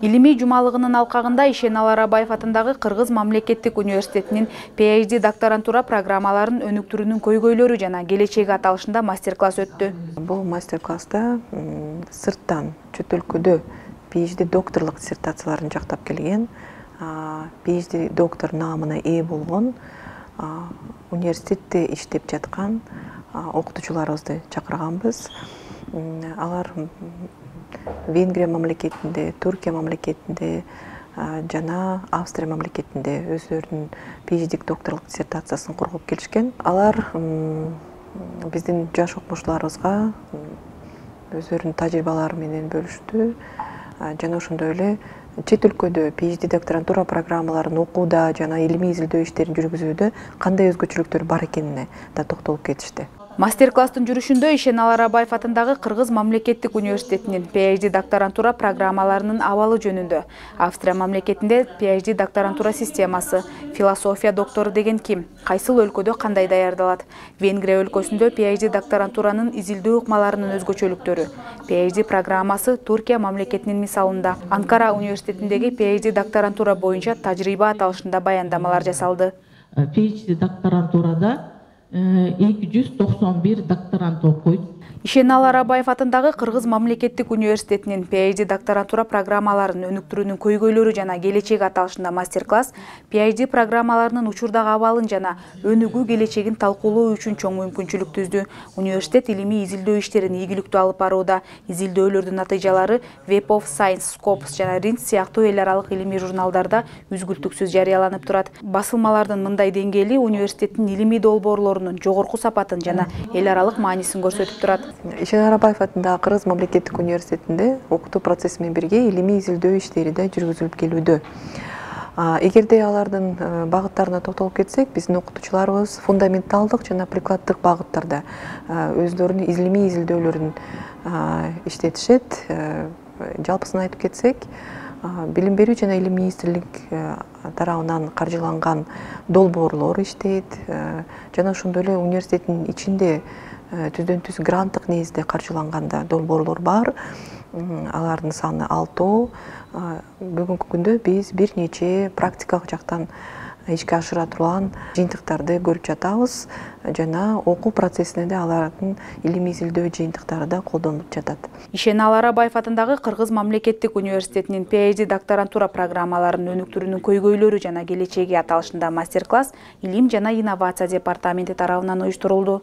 Илимий жумалыгынын алкагында Ишенал Арабаев атындагы Кыргыз мамлекеттик университетинин PhD докторантура программаларын өнүктүрүүнүн көйгөйлөрү жана келечеги аталышында мастер-класс өттү. Бул мастер-класста сырттан чөт өлкөдө PhD докторлук диссертацияларын жактап келген, PhD доктор наамына ээ болгон, университетте иштеп жаткан окутуучуларыбызды чакырганбыз. Алар Венгрия мамлекетинде, Түркия мамлекетинде жана Австрия мамлекетинде өздөрүнүн PhD докторлук диссертациясын коргоп келишкен. Алар биздин жаш окумуштууларыбызга өздөрүнүн тажрыйбалары менен бөлүштү. Жана ошондой эле чет өлкөдө PhD докторантура программаларын окууда жана илимий изилдөө иштерин жүргүзүүдө кандай өзгөчөлүктөр бар экенине да токтолуп кетишти. Мастер-класстын жүрүшүндө Ишенал Арабаев атындагы Кыргыз мамлекеттик университетинин PhD докторантура программаларынын абалы жөнүндө, Австрия мамлекетинде PhD докторантура системасы, философия доктору деген ким, кайсыл өлкөдө кандай даярдалат, Венгрия өлкөсүндө PhD докторантуранын изилдөө ыкмаларынын өзгөчөлүктөрү, PhD программасы Түркия мамлекетинин мисалында, Анкара университетиндеги PhD докторантура боюнча тажрыйба аталышында баяндамалар жасалды. PhD докторантурада 291 докторант окуйт. Ишенал Арабаев атындагы Кыргыз мамлекеттик университетинин PhD докторантура программаларын өнүктүрүүнүн көйгөйлөрү жана келечеги аталышында мастер-класс PhD программаларынын учурдагы абалын жана өнүгүү келечегин талкуулоо үчүн чоң мүмкүнчүлүк түздү. Университет илимий изилдөө иштерин ийгиликтүү алып барууда. Изилдөөлөрдүн натыйжалары Web of Science, Scopus жана Rins сыяктуу эл аралык илимий журналдарда үзгүлтүксүз жарыяланып турат. Басылмалардын мындай деңгээли университеттин илимий долбоорлорунун жогорку сапатын жана эл аралык маанисин көрсөтүп турат. Ишенал Арабаев атындагы Кыргыз мамлекеттик университетинде окутуу процесси менен бирге илимий изилдөө иштери да жүргүзүлүп келүүдө. Эгерде алардын багыттарына токтолуп кетсек, биздин окутуучуларыбыз фундаменталдык жана прикладдык багыттарда өздөрүнүн илимий изилдөөлөрүн иштетишет. Жалпысын айтып кетсек, билим берүү жана илим министрлик тарабынан каржыланган долбоорлор иштейт, жана ошондой эле университеттин ичинде түздөн түз гранттык негизде каржыланган да долбоорлор бар. Алардын саны 6. Бүгүнкү күндө биз бир нече практикалык жактан ишке ашыра турган жыйынтыктарды көрүп жатабыз жана окуу процессине да алардын илимий изилдөө жыйынтыктары да колдонулуп жатат. Ишенал Арабаев атындагы Кыргыз мамлекеттик университетинин PhD докторантура программаларын өнүктүрүүнүн көйгөйлөрү жана келечеги аталышында мастер-класс Илим жана инновация департаменти тарабынан уюштурулду.